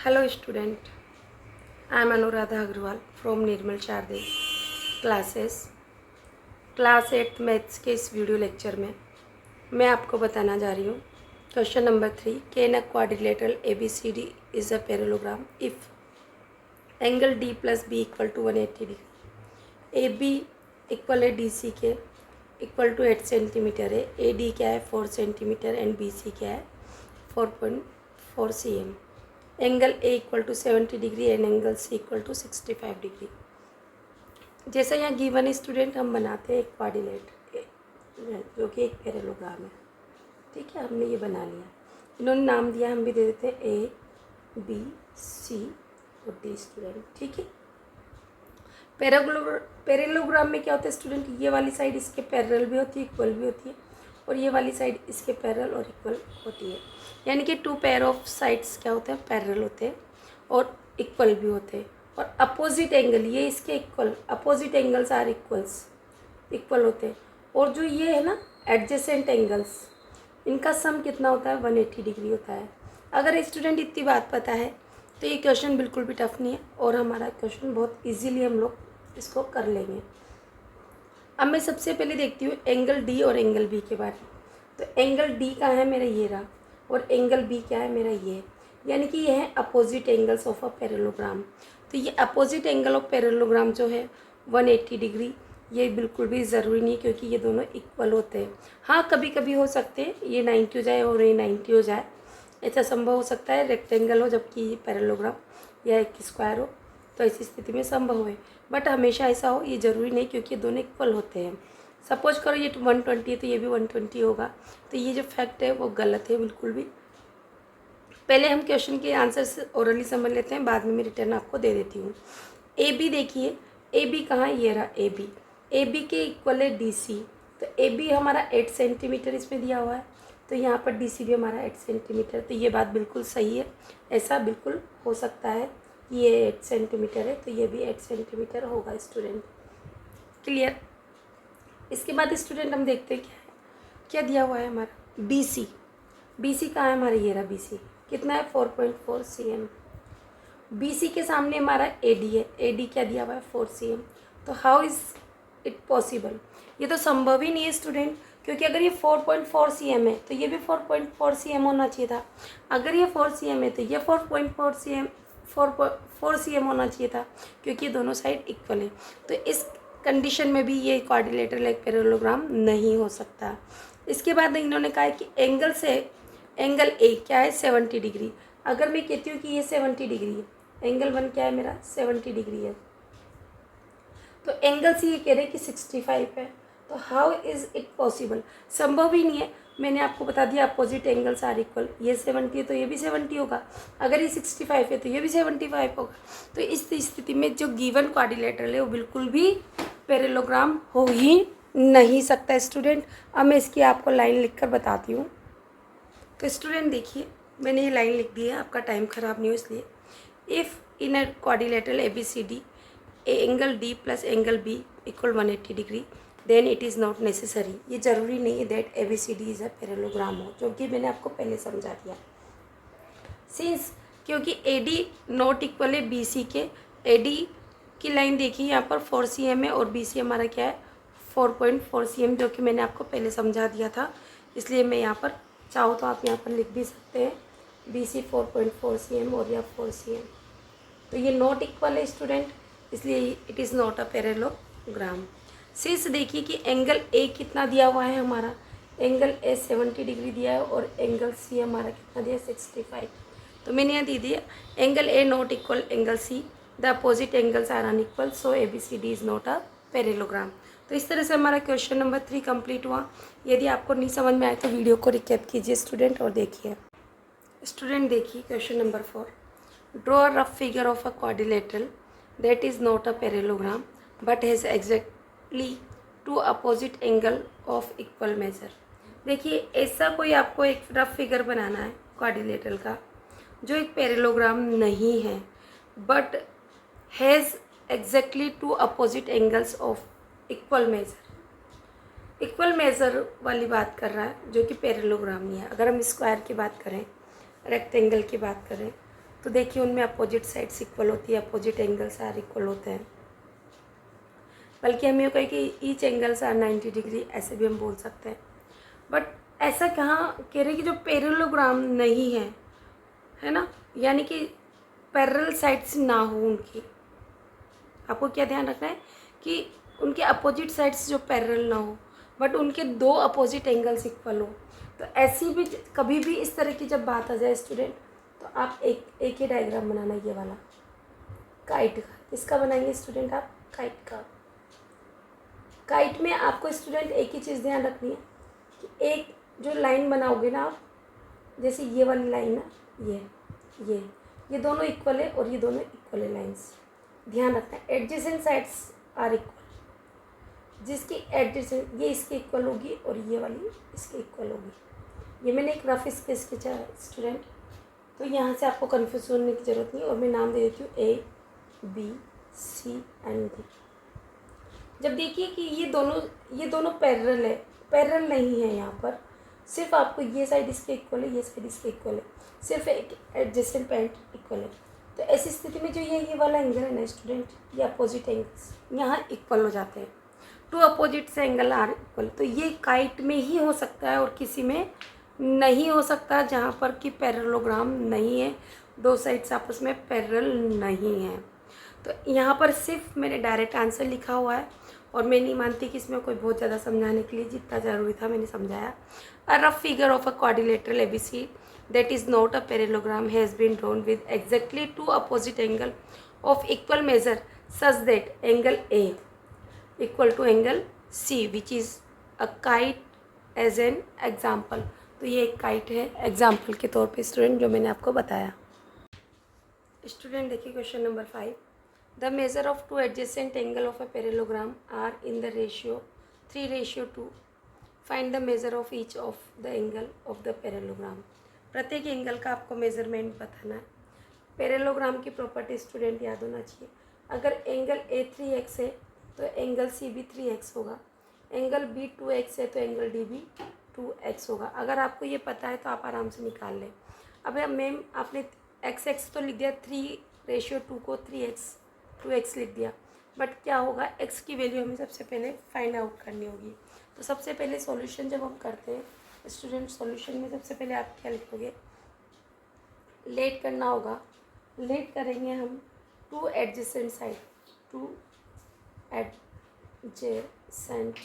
Hello student, I am Anuradha Agrawal from Nirmal Sharde classes class 8 maths के इस video lecture में मैं आपको बताना जा रही हूँ question number 3 can a quadrilateral ABCD is a parallelogram if angle D plus B equal to 180 degree AB equal है DC के इक्वल टू 8 सेंटीमीटर है AD क्या है 4 सेंटीमीटर एंड BC क्या है 4.4 cm angle A equal to 70 degree and angle C equal to 65 degree. जैसा यहाँ given student हम बनाते हैं एक क्वाड्रिलेटरल जो कि एक पैरेललोग्राम है। ठीक है, हमने ये बना लिया, इन्होंने नाम दिया, हम भी दे देते हैं A B C और D स्टूडेंट। ठीक है, पैरेललोग्राम में क्या होता है स्टूडेंट, ये वाली साइड इसके पैरेलल भी होती है, इक्वल भी होती है, और ये वाली साइड इसके पैरेलल और इक्वल होती है। यानी कि टू पेयर ऑफ साइड्स क्या होते हैं, पैरेलल होते हैं और इक्वल भी होते हैं। और अपोजिट एंगल ये इसके equal, opposite angles are equal होते हैं। और जो ये है ना एडजेसेंट एंगल्स, इनका सम कितना होता है 180 डिग्री होता है। अगर स्टूडेंट इतनी बात पता है तो ये क्वेश्चन बिल्कुल भी टफ नहीं है और हमारा क्वेश्चन बहुत इजीली हम लोग इसको कर लेंगे। अब मैं सबसे पहले देखती हूँ एंगल डी और एंगल बी के बारे में। तो एंगल डी का है मेरा ये रहा और एंगल बी क्या है मेरा ये, यानी कि ये है opposite angles of a parallelogram. तो ये अपोजिट एंगल ऑफ पैरेललोग्राम जो है 180 डिग्री, ये बिल्कुल भी ज़रूरी नहीं क्योंकि ये दोनों इक्वल होते हैं। हाँ, कभी कभी हो सकते हैं ये 90 हो जाए और ये 90 हो जाए, ऐसा संभव हो सकता है। रेक्टेंगल हो जबकि ये पैरेललोग्राम या एक स्क्वायर हो तो ऐसी स्थिति में संभव है, बट हमेशा ऐसा हो ये ज़रूरी नहीं क्योंकि ये दोनों इक्वल होते हैं। सपोज करो ये 120 है तो ये भी 120 होगा, तो ये जो फैक्ट है वो गलत है बिल्कुल भी। पहले हम क्वेश्चन के आंसर से ओरली समझ लेते हैं, बाद में मैं रिटर्न आपको दे देती हूँ। ए बी देखिए, ए बी कहाँ, ये रहा ए बी के इक्वल है डी सी। तो ए बी हमारा 8 सेंटीमीटर इसमें दिया हुआ है, तो यहाँ पर डी सी भी हमारा 8 सेंटीमीटर। तो ये बात बिल्कुल सही है, ऐसा बिल्कुल हो सकता है। ये 8 सेंटीमीटर है तो ये भी 8 सेंटीमीटर होगा स्टूडेंट। क्लियर। इसके बाद स्टूडेंट हम देखते हैं क्या दिया हुआ है हमारा बी सी। बी सी कहाँ है हमारा, ये रहा बी सी, कितना है 4.4 cm। बी सी के सामने हमारा ए डी है, ए डी क्या दिया हुआ है 4 cm। तो हाउ इज़ इट पॉसिबल, ये तो संभव ही नहीं है स्टूडेंट, क्योंकि अगर ये 4.4 cm है तो ये भी 4.4 cm होना चाहिए था। अगर ये 4 cm है तो ये 4 cm होना चाहिए था, क्योंकि ये दोनों साइड इक्वल है। तो इस कंडीशन में भी ये क्वाड्रिलेटरल एक पैरेललोग्राम नहीं हो सकता। इसके बाद इन्होंने कहा है कि एंगल से एंगल ए क्या है 70 डिग्री। अगर मैं कहती हूँ कि ये 70 डिग्री है, एंगल वन क्या है मेरा 70 डिग्री है, तो एंगल सी ये कह रहे हैं कि 65 है। तो हाउ इज़ इट पॉसिबल, संभव ही नहीं है। मैंने आपको बता दिया अपोजिट एंगल्स आर इक्वल, ये 70 है तो ये भी 70 होगा, अगर ये 65 है तो ये भी 75 होगा। तो इस स्थिति में जो गिवन क्वाड्रिलेटरल है वो बिल्कुल भी पैरेललोग्राम हो ही नहीं सकता स्टूडेंट। अब मैं इसकी आपको लाइन लिख कर बताती हूँ। तो स्टूडेंट देखिए, मैंने ये लाइन लिख दी है, आपका टाइम ख़राब नहीं हो इसलिए। If in a quadrilateral ABCD angle D plus angle B equal 180 degree then it is not necessary, ये ज़रूरी नहीं है that ABCD is a parallelogram हो, जो कि मैंने आपको पहले समझा दिया। सिंस क्योंकि AD नॉट इक्वल है BC के, AD की लाइन देखिए यहाँ पर 4 cm है और BC हमारा क्या है 4.4 cm, जो कि मैंने आपको पहले समझा दिया था। इसलिए मैं यहाँ पर चाहो तो आप यहाँ पर लिख भी सकते हैं BC 4.4 cm और या 4 cm। तो ये नॉट इक्वल है स्टूडेंट, इसलिए it is not a parallelogram. Since देखिए कि एंगल ए कितना दिया हुआ है हमारा, एंगल ए 70 डिग्री दिया है और एंगल सी हमारा कितना दिया है 65। तो मैंने यहाँ दे दिया angle A not equal angle C, the opposite angles are unequal, so ABCD is not a parallelogram. तो इस तरह से हमारा क्वेश्चन नंबर 3 कंप्लीट हुआ। यदि आपको नहीं समझ में आए तो वीडियो को रिकैप कीजिए स्टूडेंट और देखिए। स्टूडेंट देखिए question number 4, draw a rough figure of a quadrilateral that is not a parallelogram but has exactly 2 opposite angle of equal major. देखिए ऐसा कोई आपको एक रफ फिगर बनाना है क्वाड्रिलेटरल का जो एक पैरेललोग्राम नहीं है but has exactly 2 opposite angles of equal major. Equal major वाली बात कर रहा है जो कि पैरेललोग्राम नहीं है। अगर हम स्क्वायर की बात करें, रेक्टेंगल की बात करें, तो देखिए उनमें अपोजिट साइड्स इक्वल होती है, अपोजिट एंगल्स आर इक्वल होते हैं। बल्कि हम ये कहें कि ईच एंगल्स आर 90 डिग्री, ऐसे भी हम बोल सकते हैं। बट ऐसा कहाँ कह रहे कि जो पैरेललोग्राम नहीं है ना, यानी कि पैरेलल साइड्स ना हो उनकी, आपको क्या ध्यान रखना है कि उनके अपोजिट साइड्स जो पैरेलल ना हो, बट उनके दो अपोजिट एंगल्स इक्वल हो। तो ऐसी भी कभी भी इस तरह की जब बात आ जाए स्टूडेंट, तो आप एक ही डायग्राम बनाना, ये वाला काइट का। किसका बनाएंगे स्टूडेंट आप? काइट का। काइट में आपको स्टूडेंट एक ही चीज़ ध्यान रखनी है कि एक जो लाइन बनाओगे ना आप, जैसे ये वाली लाइन ना, ये दोनों इक्वल है और ये दोनों इक्वल है लाइन्स, ध्यान रखना है। एडजेसेंट साइड्स आर इक्वल, जिसकी एडजेसेंट ये इसके इक्वल होगी और ये वाली इसके इक्वल होगी। ये मैंने एक रफ स्केच खींचा है स्टूडेंट, तो यहाँ से आपको कन्फ्यूज होने की ज़रूरत नहीं, और मैं नाम दे देती हूँ A, B, C and D। जब देखिए कि ये दोनों पैरेलल है, पैरेलल नहीं है यहाँ पर, सिर्फ आपको ये साइड इसके इक्वल है, ये साइड इसके इक्वल है, सिर्फ एक एडजेसेंट पॉइंट इक्वल है। तो ऐसी स्थिति में जो ये वाला एंगल है ना स्टूडेंट, ये अपोजिट एंगल्स यहाँ इक्वल हो जाते हैं। टू अपोजिट से एंगल आर इक्वल, तो ये काइट में ही हो सकता है और किसी में नहीं हो सकता जहाँ पर कि पैरेललोग्राम नहीं है, दो साइड्स आपस में पैरेलल नहीं है। तो यहाँ पर सिर्फ मैंने डायरेक्ट आंसर लिखा हुआ है, और मैं नहीं मानती कि इसमें कोई बहुत ज़्यादा समझाने के लिए, जितना ज़रूरी था मैंने समझाया। A rough figure of a quadrilateral ABC that is not a parallelogram has been drawn with exactly two opposite angle of equal measure such that angle A equal to angle C which is a kite as an example। तो ये एक kite है example के तौर पे student, जो मैंने आपको बताया। स्टूडेंट देखिए question number 5, the measure of two adjacent angle of a parallelogram are in the ratio 3:2। Find the measure of each of the angle of the parallelogram. प्रत्येक एंगल का आपको मेजरमेंट बताना है। पैरेललोग्राम की प्रॉपर्टी स्टूडेंट याद होना चाहिए, अगर एंगल A 3x है तो एंगल C भी 3x होगा, एंगल B 2x है तो एंगल D भी 2x होगा। अगर आपको ये पता है तो आप आराम से निकाल लें। अब मैम आपने x तो लिख दिया, 3:2 को 2x लिख दिया, बट क्या होगा, x की वैल्यू हमें सबसे पहले फाइंड आउट करनी होगी। तो सबसे पहले सॉल्यूशन जब हम करते हैं स्टूडेंट, सॉल्यूशन में सबसे पहले आप क्या लिखोगे, लेट करना होगा। लेट करेंगे हम two adjacent side, two adjacent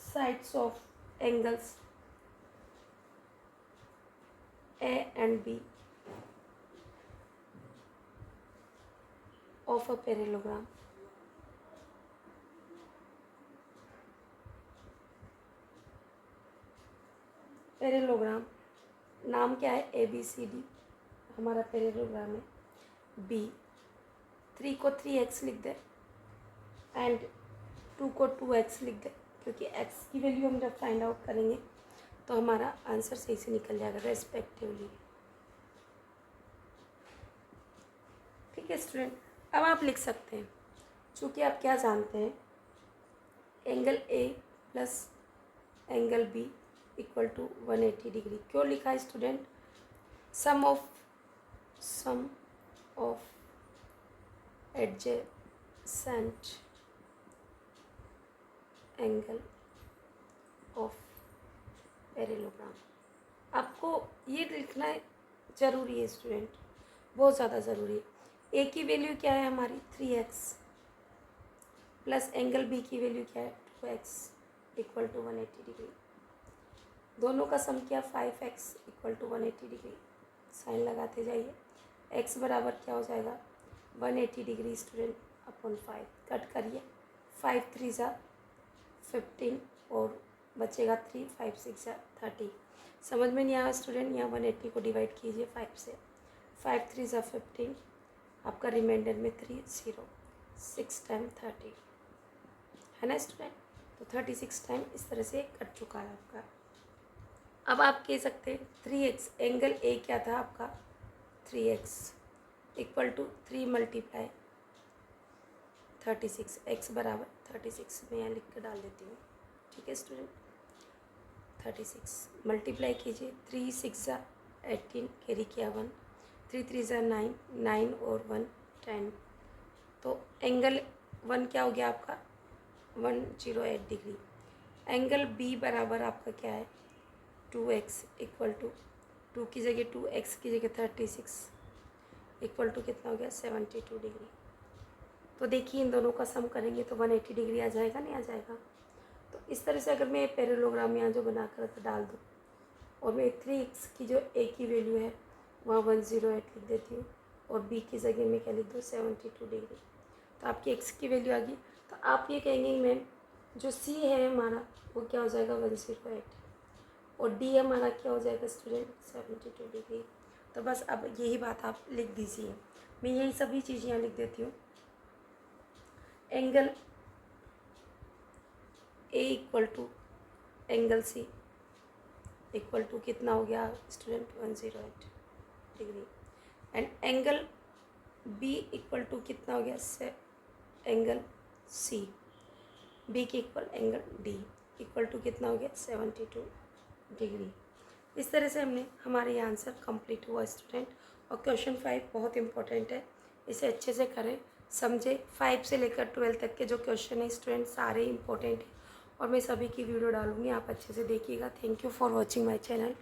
sides of angles A and B of a parallelogram। Parallelogram नाम क्या है, ABCD हमारा पैरेललोग्राम है। B 3 को 3x लिख दे एंड 2 को 2x लिख दे, क्योंकि x की वैल्यू हम जब फाइंड आउट करेंगे तो हमारा आंसर सही से निकल जाएगा रेस्पेक्टिवली। ठीक है स्टूडेंट, अब आप लिख सकते हैं, चूँकि आप क्या जानते हैं, angle A plus angle B equal to 180 degree. क्यों लिखा है student, sum of adjacent angle of parallelogram. आपको ये लिखना है, ज़रूरी है स्टूडेंट, बहुत ज़्यादा ज़रूरी है। A की वैल्यू क्या है हमारी 3x प्लस एंगल B की वैल्यू क्या है 2x इक्वल टू 180 डिग्री। दोनों का सम किया 5x equal to 180 degree. Sign लगाते जाइए, x बराबर क्या हो जाएगा 180 डिग्री स्टूडेंट अपॉन 5। कट करिए, 5 3 ज़ा 15 और बचेगा 3, 5 6 ज़ा 30। समझ में नहीं आया स्टूडेंट, यहाँ 180 को डिवाइड कीजिए 5 से, 5 3 ज़ा 15, आपका रिमाइंडर में 3 0, 6 टाइम 30 है ना स्टूडेंट। तो 36 टाइम इस तरह से कट चुका है आपका। अब आप कह सकते हैं 3x, एंगल A क्या था आपका 3x equal to 3 multiply 36, x बराबर 36 मैं यहाँ लिख कर डाल देती हूँ। ठीक है स्टूडेंट, 36 मल्टीप्लाई कीजिए, 3 6 18 कैरी किया 1, 3 3 ज़ा 9, 9 और 1 10। तो एंगल 1 क्या हो गया आपका 108 डिग्री। एंगल बी बराबर आपका क्या है 2x इक्वल टू 2 की जगह 2x की जगह 36 इक्वल टू कितना हो गया 72 डिग्री। तो देखिए इन दोनों का सम करेंगे तो 180 डिग्री आ जाएगा, नहीं आ जाएगा। तो इस तरह से अगर मैं पैरेललोग्राम यहाँ जो बना कर डाल दूँ और मैं 3x की जो a की वैल्यू है वहाँ 108 लिख देती हूँ और b की जगह में क्या लिख दूँ 72 डिग्री। तो आपकी x की वैल्यू आ गई। तो आप ये कहेंगे मैम जो c है हमारा वो क्या हो जाएगा 108 और d हमारा क्या हो जाएगा स्टूडेंट 72 डिग्री। तो बस अब यही बात आप लिख दीजिए। मैं यही सभी चीज़ें यहाँ लिख देती हूँ। Angle A equal to angle C equal to कितना हो गया student 108 degree and angle B equal to कितना हो गया एंगल सी बी के equal angle D equal to कितना हो गया 72 डिग्री। इस तरह से हमने हमारे ये आंसर कंप्लीट हुआ स्टूडेंट। और क्वेश्चन 5 बहुत इंपॉर्टेंट है, इसे अच्छे से करें समझे। 5 से लेकर 12 तक के जो क्वेश्चन है स्टूडेंट सारे इंपॉर्टेंट हैं और मैं सभी की वीडियो डालूंगी, आप अच्छे से देखिएगा। Thank you for watching my channel.